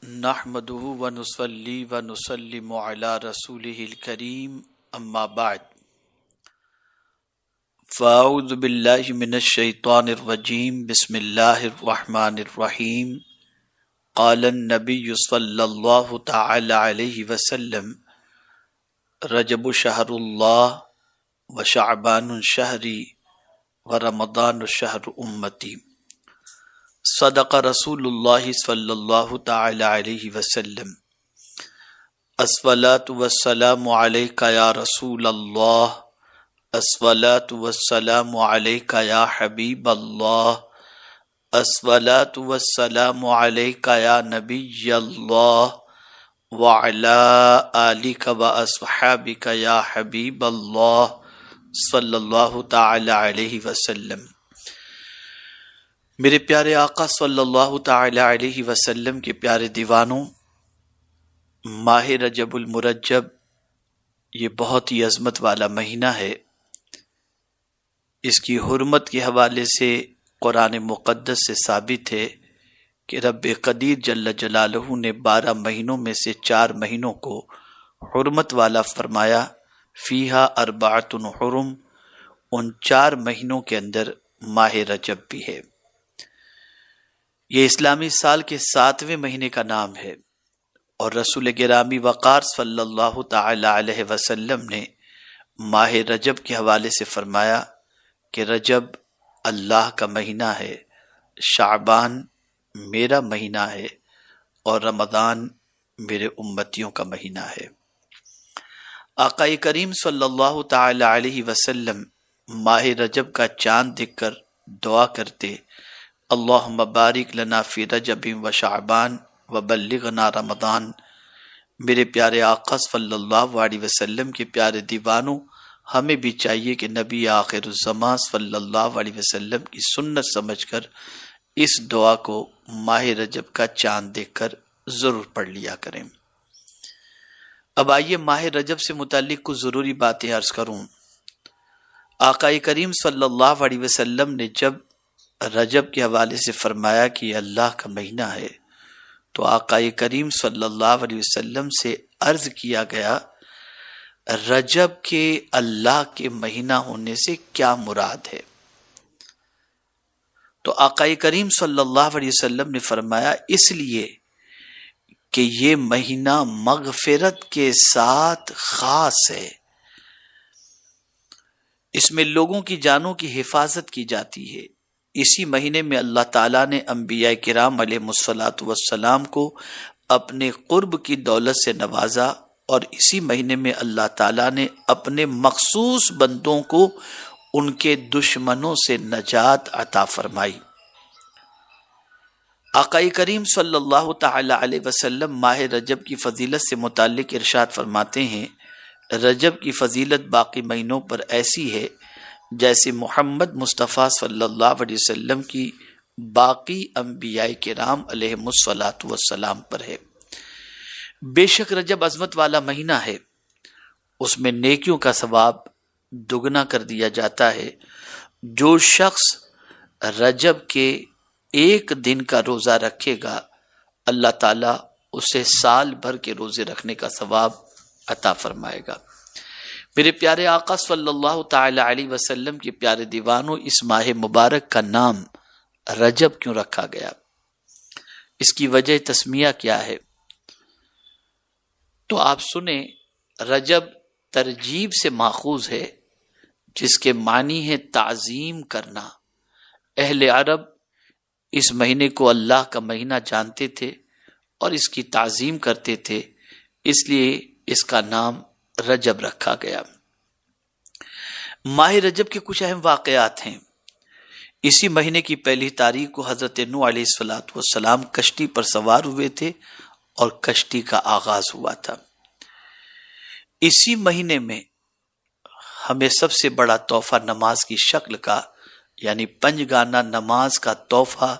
نحمده ونصلي ونسلم على رسوله الكريم اما بعد فاعوذ بالله من الشيطان الرجيم بسم الله الرحمن الرحيم قال النبي صلى الله تعالى عليه وسلم رجب شهر الله وشعبان شهري ورمضان شهر امتي صدق رسول اللہ صلی اللہ تعالی علیہ وسلم الصلاۃ والسلام علیک یا رسول اللہ الصلاۃ والسلام علیک یا حبیب اللہ الصلاۃ والسلام علیک یا نبی اللہ وعلی آلک واصحابک یا حبیب اللہ صلی اللہ تعالی علیہ وسلم۔ میرے پیارے آقا صلی اللہ تعالی علیہ وسلم کے پیارے دیوانوں، ماہ رجب المرجب یہ بہت ہی عظمت والا مہینہ ہے۔ اس کی حرمت کے حوالے سے قرآن مقدس سے ثابت ہے کہ رب قدیر جل جلالہ نے 12 مہینوں میں سے 4 مہینوں کو حرمت والا فرمایا۔ فیہا 4 حرم، ان 4 مہینوں کے اندر ماہ رجب بھی ہے۔ یہ اسلامی سال کے 7ویں مہینے کا نام ہے، اور رسول گرامی وقار صلی اللہ تعالی علیہ وسلم نے ماہ رجب کے حوالے سے فرمایا کہ رجب اللہ کا مہینہ ہے، شعبان میرا مہینہ ہے، اور رمضان میرے امتیوں کا مہینہ ہے۔ آقا کریم صلی اللہ تعالی علیہ وسلم ماہ رجب کا چاند دیکھ کر دعا کرتے، اللہم بارک لنا فی رجب و شعبان و بلغنا رمضان۔ میرے پیارے آقا صلی اللہ علیہ وسلم کے پیارے دیوانوں، ہمیں بھی چاہیے کہ نبی آخر الزمان صلی اللہ علیہ وسلم کی سنت سمجھ کر اس دعا کو ماہ رجب کا چاند دیکھ کر ضرور پڑھ لیا کریں۔ اب آئیے ماہ رجب سے متعلق کچھ ضروری باتیں عرض کروں۔ آقا کریم صلی اللہ علیہ وسلم نے جب رجب کے حوالے سے فرمایا کہ یہ اللہ کا مہینہ ہے، تو آقا کریم صلی اللہ علیہ وسلم سے عرض کیا گیا رجب کے اللہ کے مہینہ ہونے سے کیا مراد ہے؟ تو آقا کریم صلی اللہ علیہ وسلم نے فرمایا اس لیے کہ یہ مہینہ مغفرت کے ساتھ خاص ہے، اس میں لوگوں کی جانوں کی حفاظت کی جاتی ہے۔ اسی مہینے میں اللہ تعالیٰ نے انبیاء کرام علیہ الصلوۃ والسلام کو اپنے قرب کی دولت سے نوازا، اور اسی مہینے میں اللہ تعالیٰ نے اپنے مخصوص بندوں کو ان کے دشمنوں سے نجات عطا فرمائی۔ آقا کریم صلی اللہ تعالی علیہ وسلم ماہ رجب کی فضیلت سے متعلق ارشاد فرماتے ہیں، رجب کی فضیلت باقی مہینوں پر ایسی ہے جیسے محمد مصطفیٰ صلی اللہ علیہ وسلم کی باقی انبیاء کرام علیہ الصلوۃ والسلام پر ہے۔ بے شک رجب عظمت والا مہینہ ہے، اس میں نیکیوں کا ثواب دگنا کر دیا جاتا ہے۔ جو شخص رجب کے 1 دن کا روزہ رکھے گا، اللہ تعالیٰ اسے سال بھر کے روزے رکھنے کا ثواب عطا فرمائے گا۔ میرے پیارے آقا صلی اللہ تعالی علیہ وسلم کے پیارے دیوانوں، اس ماہ مبارک کا نام رجب کیوں رکھا گیا؟ اس کی وجہ تسمیہ کیا ہے؟ تو آپ سنیں، رجب ترجیب سے ماخوذ ہے، جس کے معنی ہے تعظیم کرنا۔ اہل عرب اس مہینے کو اللہ کا مہینہ جانتے تھے اور اس کی تعظیم کرتے تھے، اس لیے اس کا نام رجب رکھا گیا۔ ماہ رجب کے کچھ اہم واقعات ہیں۔ اسی مہینے کی 1 تاریخ کو حضرت نوح علیہ السلام کشتی پر سوار ہوئے تھے اور کشتی کا آغاز ہوا تھا۔ اسی مہینے میں ہمیں سب سے بڑا تحفہ نماز کی شکل کا، یعنی 5 گانا نماز کا تحفہ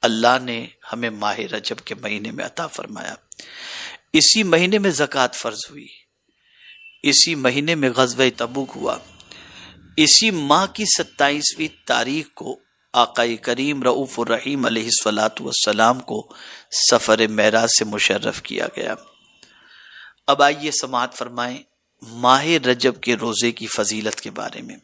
اللہ نے ہمیں ماہ رجب کے مہینے میں عطا فرمایا۔ اسی مہینے میں زکوٰۃ فرض ہوئی، اسی مہینے میں غزوہ تبوک ہوا، اسی ماہ کی 27ویں تاریخ کو آقائے کریم رؤوف الرحیم علیہ الصلوۃ والسلام کو سفر معراج سے مشرف کیا گیا۔ اب آئیے سماعت فرمائیں ماہ رجب کے روزے کی فضیلت کے بارے میں۔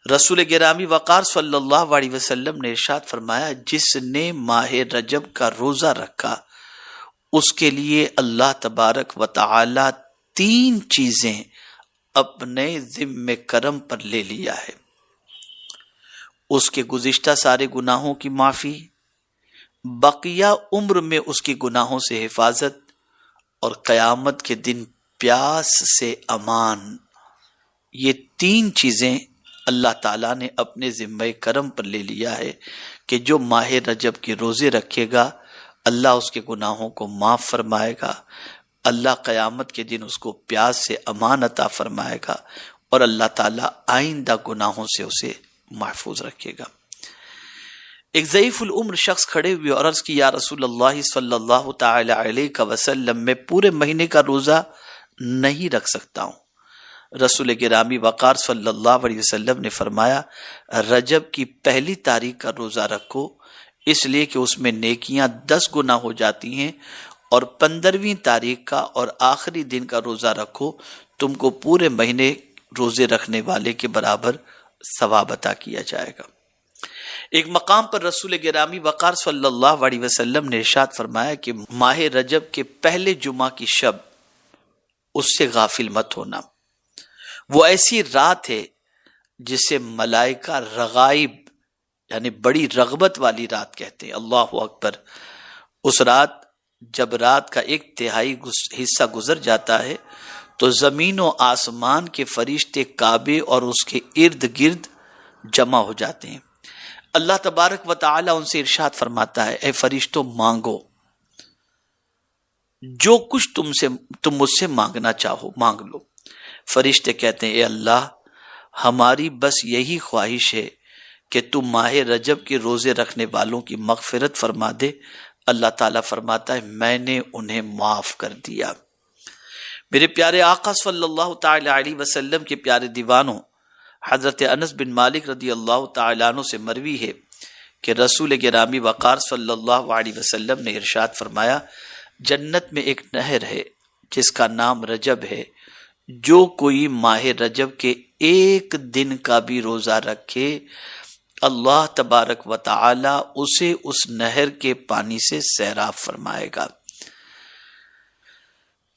رسول گرامی وقار صلی اللہ علیہ وسلم نے ارشاد فرمایا، جس نے ماہ رجب کا روزہ رکھا اس کے لیے اللہ تبارک و تعالی 3 چیزیں اپنے ذمہ کرم پر لے لیا ہے۔ اس کے گزشتہ سارے گناہوں کی معافی، بقیہ عمر میں اس کی گناہوں سے حفاظت، اور قیامت کے دن پیاس سے امان۔ یہ 3 چیزیں اللہ تعالیٰ نے اپنے ذمہ کرم پر لے لیا ہے کہ جو ماہ رجب کے روزے رکھے گا اللہ اس کے گناہوں کو معاف فرمائے گا، اللہ قیامت کے دن اس کو پیاس سے امان عطا فرمائے گا، اور اللہ تعالیٰ آئندہ گناہوں سے اسے محفوظ رکھے گا۔ ایک ضعیف العمر شخص کھڑے ہوئے اور عرض کی، یا رسول اللہ صلی اللہ تعالی علیہ وسلم، میں پورے مہینے کا روزہ نہیں رکھ سکتا ہوں۔ رسول گرامی وقار صلی اللہ علیہ وسلم نے فرمایا، رجب کی پہلی تاریخ کا روزہ رکھو، اس لیے کہ اس میں نیکیاں 10 گنا ہو جاتی ہیں، اور 15ویں تاریخ کا اور آخری دن کا روزہ رکھو، تم کو پورے مہینے روزے رکھنے والے کے برابر ثواب عطا کیا جائے گا۔ ایک مقام پر رسول گرامی وقار صلی اللہ علیہ وسلم نے ارشاد فرمایا کہ ماہ رجب کے پہلے جمعہ کی شب اس سے غافل مت ہونا، وہ ایسی رات ہے جسے ملائکہ رغائب یعنی بڑی رغبت والی رات کہتے ہیں۔ اللہ اکبر۔ اس رات جب رات کا 1/3 حصہ گزر جاتا ہے تو زمین و آسمان کے فرشتے کعبے اور اس کے ارد گرد جمع ہو جاتے ہیں۔ اللہ تبارک و تعالی ان سے ارشاد فرماتا ہے، اے فرشتوں مانگو، جو کچھ تم مجھ سے مانگنا چاہو مانگ لو۔ فرشتے کہتے ہیں، اے اللہ، ہماری بس یہی خواہش ہے کہ تم ماہ رجب کے روزے رکھنے والوں کی مغفرت فرما دے۔ اللہ تعالیٰ فرماتا ہے، میں نے انہیں معاف کر دیا۔ میرے پیارے آقا صلی اللہ تعالی علیہ وسلم کے پیارے دیوانوں، حضرت انس بن مالک رضی اللہ تعالیٰ عنہ سے مروی ہے کہ رسول گرامی وقار صلی اللہ علیہ وسلم نے ارشاد فرمایا، جنت میں ایک نہر ہے جس کا نام رجب ہے، جو کوئی ماہ رجب کے 1 دن کا بھی روزہ رکھے اللہ تبارک و تعالی اسے اس نہر کے پانی سے سیراب فرمائے گا۔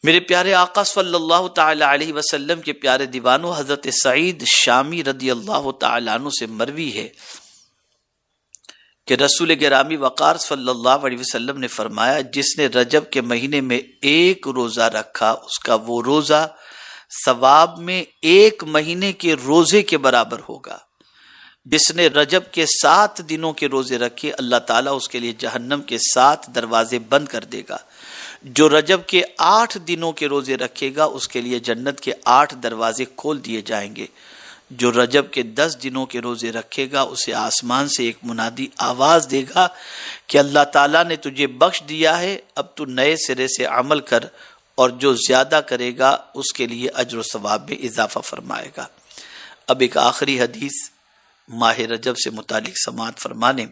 میرے پیارے آقا صلی اللہ تعالی علیہ وسلم کے پیارے دیوانوں، حضرت سعید شامی رضی اللہ تعالی عنہ سے مروی ہے کہ رسول گرامی وقار صلی اللہ علیہ وسلم نے فرمایا، جس نے رجب کے مہینے میں 1 روزہ رکھا اس کا وہ روزہ ثواب میں 1 مہینے کے روزے کے برابر ہوگا۔ جس نے رجب کے 7 دنوں کے روزے رکھے اللہ تعالیٰ اس کے لیے جہنم کے 7 دروازے بند کر دے گا۔ جو رجب کے 8 دنوں کے روزے رکھے گا اس کے لیے جنت کے 8 دروازے کھول دیے جائیں گے۔ جو رجب کے 10 دنوں کے روزے رکھے گا اسے آسمان سے ایک منادی آواز دے گا کہ اللہ تعالیٰ نے تجھے بخش دیا ہے، اب تو نئے سرے سے عمل کر، اور جو زیادہ کرے گا اس کے لیے اجر و ثواب میں اضافہ فرمائے گا۔ اب ایک آخری حدیث ماہ رجب سے متعلق سماعت فرمانے۔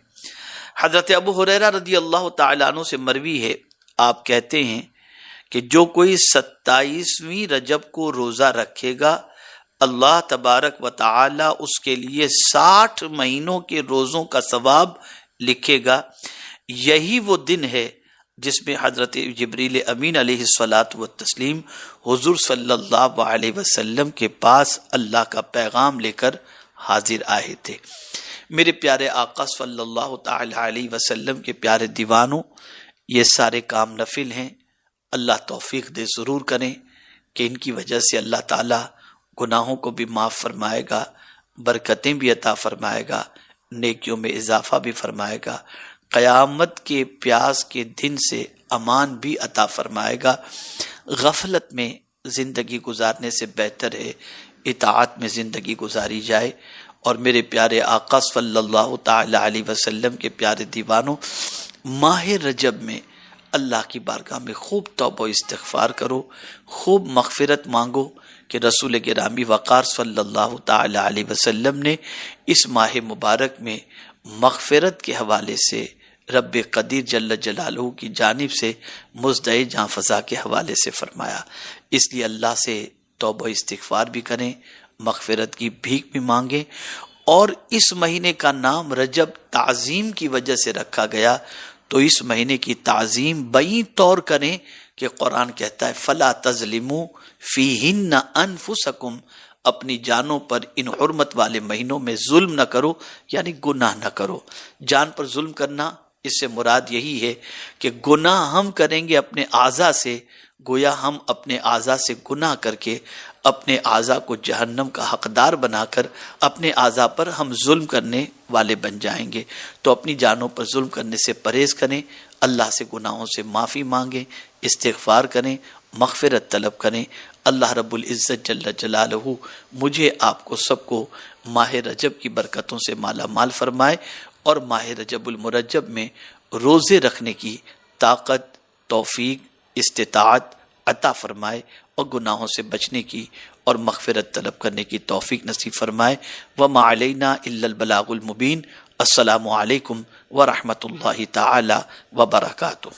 حضرت ابو ہریرہ رضی اللہ تعالیٰ عنہ سے مروی ہے، آپ کہتے ہیں کہ جو کوئی 27ویں رجب کو روزہ رکھے گا اللہ تبارک و تعالی اس کے لیے 60 مہینوں کے روزوں کا ثواب لکھے گا۔ یہی وہ دن ہے جس میں حضرت جبریل امین علیہ الصلاۃ والتسلیم حضور صلی اللہ علیہ وسلم کے پاس اللہ کا پیغام لے کر حاضر آئے تھے۔ میرے پیارے آقا صلی اللہ تعالی علیہ وسلم کے پیارے دیوانوں، یہ سارے کام نفل ہیں، اللہ توفیق دے ضرور کریں کہ ان کی وجہ سے اللہ تعالیٰ گناہوں کو بھی معاف فرمائے گا، برکتیں بھی عطا فرمائے گا، نیکیوں میں اضافہ بھی فرمائے گا، قیامت کے پیاس کے دن سے امان بھی عطا فرمائے گا۔ غفلت میں زندگی گزارنے سے بہتر ہے اطاعت میں زندگی گزاری جائے۔ اور میرے پیارے آقا صلی اللہ تعالی علیہ وسلم کے پیارے دیوانوں، ماہ رجب میں اللہ کی بارگاہ میں خوب توبہ و استغفار کرو، خوب مغفرت مانگو کہ رسول گرامی وقار صلی اللہ تعالی علیہ وسلم نے اس ماہ مبارک میں مغفرت کے حوالے سے رب قدیر جل جلالہ کی جانب سے مزدع جاں فضا کے حوالے سے فرمایا۔ اس لیے اللہ سے توبہ استغفار بھی کریں، مغفرت کی بھیک بھی مانگیں، اور اس مہینے کا نام رجب تعظیم کی وجہ سے رکھا گیا، تو اس مہینے کی تعظیم بئی طور کریں کہ قرآن کہتا ہے فَلَا تَظْلِمُوا فِيهِنَّ أَنفُسَكُمْ، اپنی جانوں پر ان حرمت والے مہینوں میں ظلم نہ کرو، یعنی گناہ نہ کرو۔ جان پر ظلم کرنا، اس سے مراد یہی ہے کہ گناہ ہم کریں گے اپنے اعضاء سے، گویا ہم اپنے اعضاء سے گناہ کر کے اپنے اعضاء کو جہنم کا حقدار بنا کر اپنے اعضاء پر ہم ظلم کرنے والے بن جائیں گے۔ تو اپنی جانوں پر ظلم کرنے سے پرہیز کریں، اللہ سے گناہوں سے معافی مانگیں، استغفار کریں، مغفرت طلب کریں۔ اللہ رب العزت جل جلالہ مجھے آپ کو سب کو ماہ رجب کی برکتوں سے مالا مال فرمائے، اور ماہ رجب المرجب میں روزے رکھنے کی طاقت، توفیق، استطاعت عطا فرمائے، اور گناہوں سے بچنے کی اور مغفرت طلب کرنے کی توفیق نصیب فرمائے۔ وما علینا الا البلاغ المبین۔ السلام علیکم ورحمۃ اللہ تعالی وبرکاتہ۔